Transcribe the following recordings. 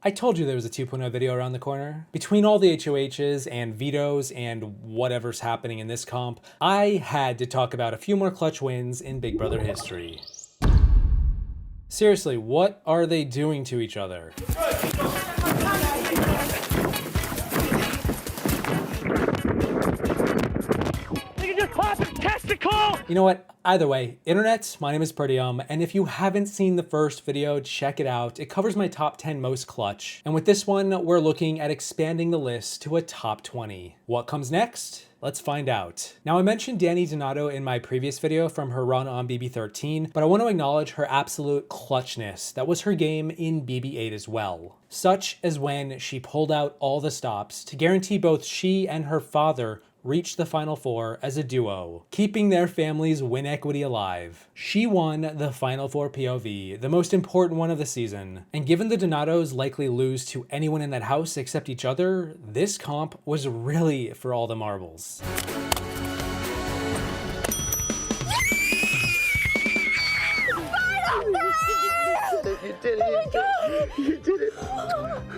I told you there was a 2.0 video around the corner. Between all the HOHs and vetoes and whatever's happening in this comp, I had to talk about a few more clutch wins in Big Brother history. Seriously, what are they doing to each other? You know what? Either way, internet, my name is Peridiam, and if you haven't seen the first video, check it out. It covers my top 10 most clutch. And with this one, we're looking at expanding the list to a top 20. What comes next? Let's find out. Now, I mentioned Dani Donato in my previous video from her run on BB13, but I want to acknowledge her absolute clutchness. That was her game in BB8 as well. Such as when she pulled out all the stops to guarantee both she and her father reached the Final Four as a duo, keeping their family's win equity alive. She won the Final Four POV, the most important one of the season, and given the Donatos likely lose to anyone in that house except each other, this comp was really for all the marbles. You did it.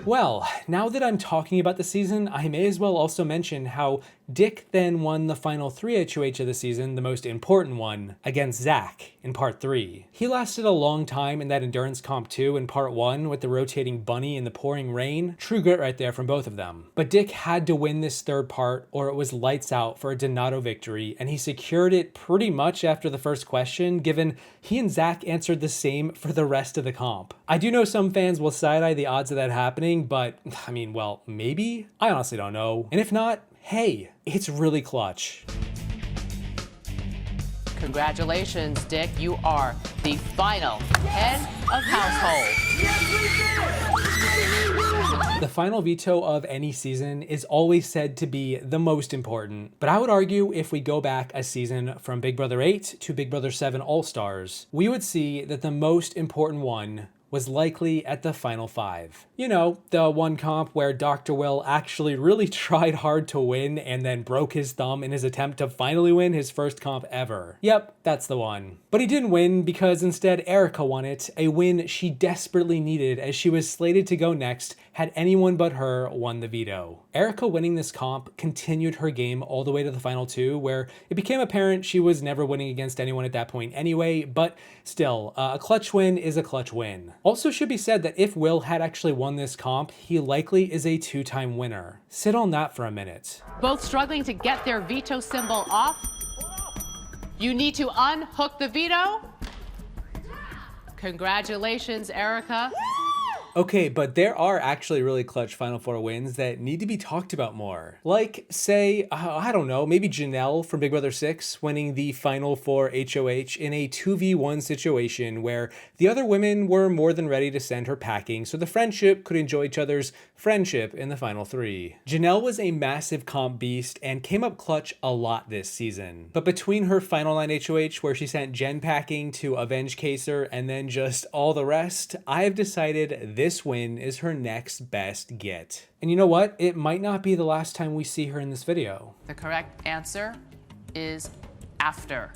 Well, now that I'm talking about the season, I may as well also mention how Dick then won the final 3 HOH of the season, the most important one, against Zach in part 3. He lasted a long time in that endurance comp too in part 1 with the rotating bunny and the pouring rain. True grit right there from both of them. But Dick had to win this third part or it was lights out for a Donato victory, and he secured it pretty much after the first question, given he and Zach answered the same for the rest of the comp. I do know some fans will side-eye the odds of that happening, but I mean, well, maybe? I honestly don't know. And if not, hey, it's really clutch. Congratulations, Dick. You are the final head of household. The final veto of any season is always said to be the most important, but I would argue if we go back a season from Big Brother 8 to Big Brother 7 All-Stars, we would see that the most important one was likely at the final 5. You know, the one comp where Dr. Will actually really tried hard to win and then broke his thumb in his attempt to finally win his first comp ever. Yep, that's the one. But he didn't win because instead Erica won it, a win she desperately needed as she was slated to go next had anyone but her won the veto. Erica winning this comp continued her game all the way to the final 2, where it became apparent she was never winning against anyone at that point anyway, but still, a clutch win is a clutch win. Also should be said that if Will had actually won this comp, he likely is a 2-time winner. Sit on that for a minute. Both struggling to get their veto symbol off. You need to unhook the veto. Congratulations, Erica. Okay, but there are actually really clutch Final Four wins that need to be talked about more. Like, say, I don't know, maybe Janelle from Big Brother 6 winning the Final Four HOH in a 2v1 situation where the other women were more than ready to send her packing so the friendship could enjoy each other's friendship in the final 3. Janelle was a massive comp beast and came up clutch a lot this season. But between her Final 9 HOH where she sent Jen packing to avenge Kaser and then just all the rest, I have decided this win is her next best get. And you know what? It might not be the last time we see her in this video. The correct answer is after.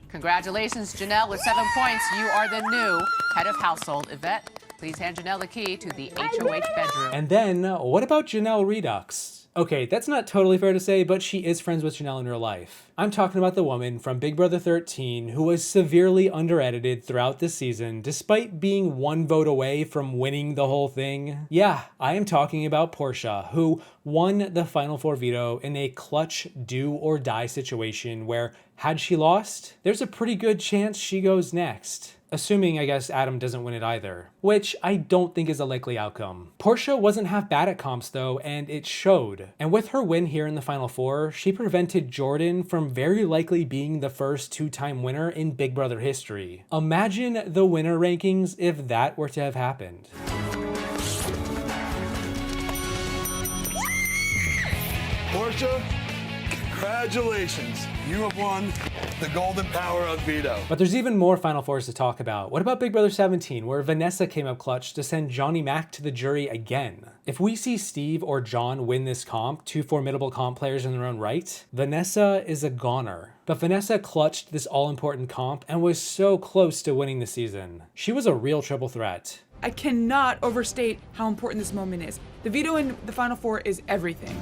Congratulations, Janelle, with 7 points. You are the new head of household. Yvette, please hand Janelle the key to the HOH bedroom. And then, what about Janelle Redux? Okay, that's not totally fair to say, but she is friends with Janelle in real life. I'm talking about the woman from Big Brother 13 who was severely under-edited throughout this season despite being 1 vote away from winning the whole thing. Yeah, I am talking about Portia, who won the Final Four veto in a clutch do-or-die situation where, had she lost, there's a pretty good chance she goes next. Assuming, I guess, Adam doesn't win it either, which I don't think is a likely outcome. Portia wasn't half bad at comps though, and it showed. And with her win here in the Final Four, she prevented Jordan from very likely being the first 2-time winner in Big Brother history. Imagine the winner rankings if that were to have happened. Portia, congratulations. You have won the golden power of veto. But there's even more Final Fours to talk about. What about Big Brother 17, where Vanessa came up clutch to send Johnny Mac to the jury again? If we see Steve or John win this comp, 2 formidable comp players in their own right, Vanessa is a goner. But Vanessa clutched this all-important comp and was so close to winning the season. She was a real triple threat. I cannot overstate how important this moment is. The veto in the Final Four is everything.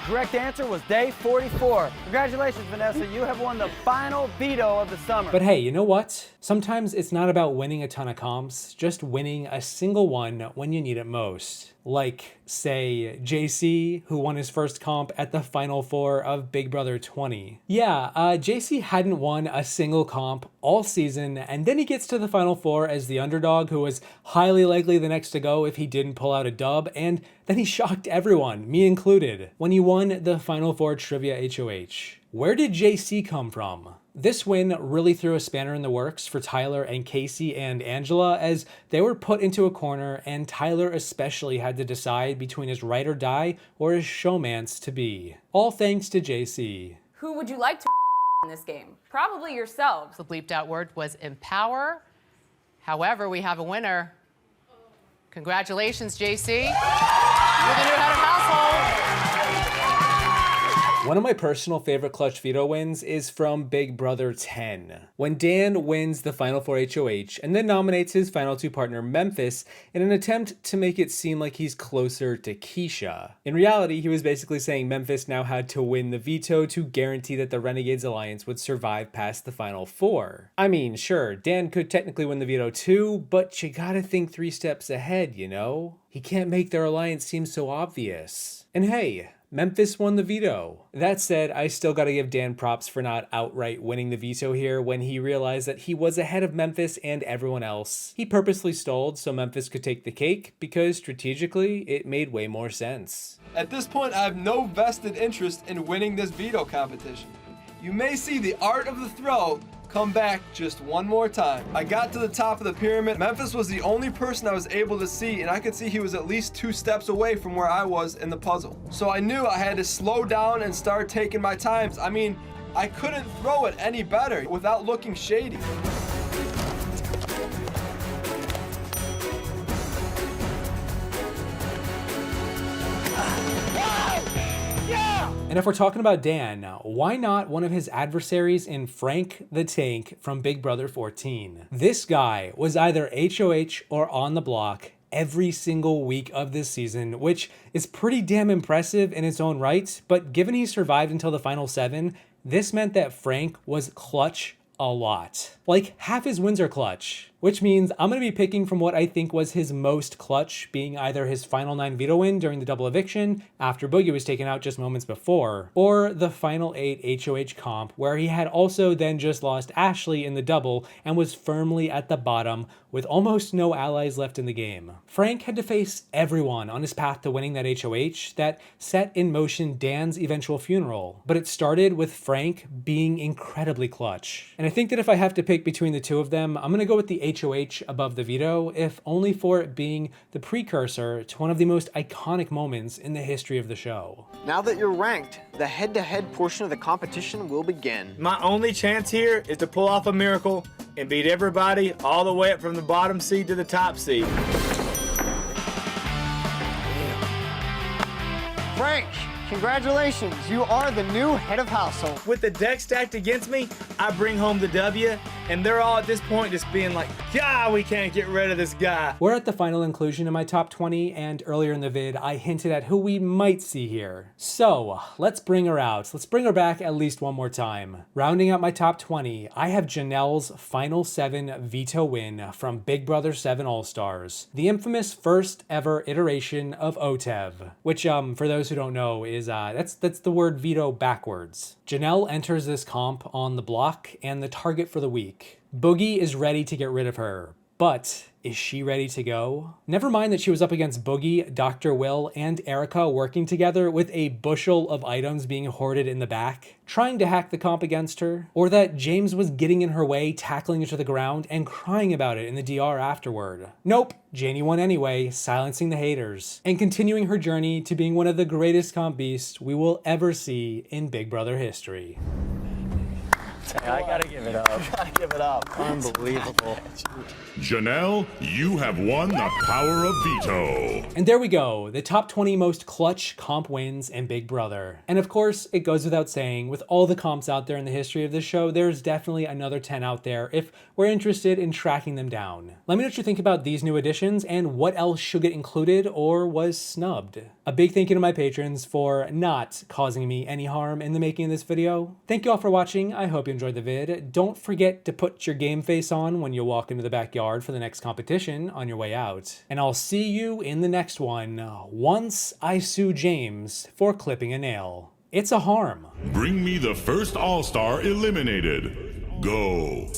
Correct answer was day 44. Congratulations, Vanessa. You have won the final veto of the summer. But hey, you know what? Sometimes it's not about winning a ton of comps, just winning a single one when you need it most. Like, say, JC, who won his first comp at the Final Four of Big Brother 20. Yeah, JC hadn't won a single comp all season, and then he gets to the Final Four as the underdog who was highly likely the next to go if he didn't pull out a dub, and then he shocked everyone, me included, when he won the Final Four Trivia HOH. Where did JC come from? This win really threw a spanner in the works for Tyler and Casey and Angela, as they were put into a corner, and Tyler especially had to decide between his ride or die or his showmance to be. All thanks to JC. Who would you like to in this game? Probably yourselves. The bleeped out word was empower. However, we have a winner. Congratulations, JC. You're the new head of household. One of my personal favorite clutch veto wins is from Big Brother 10, when Dan wins the Final Four HOH and then nominates his final two partner Memphis in an attempt to make it seem like he's closer to Keisha. In reality, he was basically saying Memphis now had to win the veto to guarantee that the Renegades Alliance would survive past the Final Four. I mean, sure, Dan could technically win the veto too, but you gotta think 3 steps ahead, you know? He can't make their alliance seem so obvious. And hey, Memphis won the veto. That said, I still gotta give Dan props for not outright winning the veto here when he realized that he was ahead of Memphis and everyone else. He purposely stalled so Memphis could take the cake because strategically it made way more sense. At this point, I have no vested interest in winning this veto competition. You may see the art of the throw come back just one more time. I got to the top of the pyramid. Memphis was the only person I was able to see, and I could see he was at least 2 steps away from where I was in the puzzle. So I knew I had to slow down and start taking my times. I mean, I couldn't throw it any better without looking shady. And if we're talking about Dan, why not one of his adversaries in Frank the Tank from Big Brother 14? This guy was either HOH or on the block every single week of this season, which is pretty damn impressive in its own right, but given he survived until the final 7, this meant that Frank was clutch a lot. Like, half his wins are clutch, which means I'm going to be picking from what I think was his most clutch, being either his final 9 veto win during the double eviction after Boogie was taken out just moments before, or the final 8 HOH comp where he had also then just lost Ashley in the double and was firmly at the bottom with almost no allies left in the game. Frank had to face everyone on his path to winning that HOH that set in motion Dan's eventual funeral, but it started with Frank being incredibly clutch. And I think that if I have to pick between the two of them, I'm going to go with the HOH above the veto, if only for it being the precursor to one of the most iconic moments in the history of the show. Now that you're ranked, the head-to-head portion of the competition will begin. My only chance here is to pull off a miracle and beat everybody all the way up from the bottom seed to the top seed. Frank, congratulations. You are the new head of household. With the deck stacked against me, I bring home the W, and they're all at this point just being like, God, we can't get rid of this guy. We're at the final inclusion in my top 20, and earlier in the vid, I hinted at who we might see here. So, let's bring her out. Let's bring her back at least one more time. Rounding out my top 20, I have Janelle's final 7 veto win from Big Brother 7 All-Stars, the infamous first ever iteration of OTEV, which, for those who don't know, is that's the word veto backwards. Janelle enters this comp on the block and the target for the week. Boogie is ready to get rid of her, but is she ready to go? Never mind that she was up against Boogie, Dr. Will, and Erica working together with a bushel of items being hoarded in the back, trying to hack the comp against her, or that James was getting in her way, tackling her to the ground, and crying about it in the DR afterward. Nope, Janie won anyway, silencing the haters, and continuing her journey to being one of the greatest comp beasts we will ever see in Big Brother history. I gotta give it up. Gotta give it up. Unbelievable. Janelle, you have won the power of veto. And there we go, the top 20 most clutch comp wins in Big Brother. And of course, it goes without saying, with all the comps out there in the history of this show, there's definitely another 10 out there if we're interested in tracking them down. Let me know what you think about these new additions and what else should get included or was snubbed. A big thank you to my patrons for not causing me any harm in the making of this video. Thank you all for watching, I hope you enjoyed the vid. Don't forget to put your game face on when you walk into the backyard for the next competition on your way out. And I'll see you in the next one, once I sue James for clipping a nail. It's a harm. Bring me the first All-Star eliminated. Go.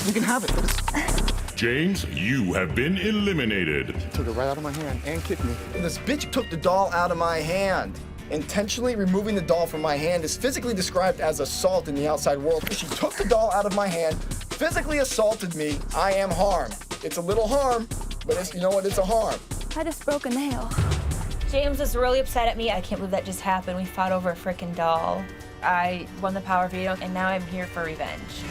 You can have it. James, you have been eliminated. Took it right out of my hand and kicked me. This bitch took the doll out of my hand. Intentionally removing the doll from my hand is physically described as assault in the outside world. She took the doll out of my hand, physically assaulted me. I am harm. It's a little harm, but it's, you know what? It's a harm. I just broke a nail. James is really upset at me. I can't believe that just happened. We fought over a freaking doll. I won the power veto, and now I'm here for revenge.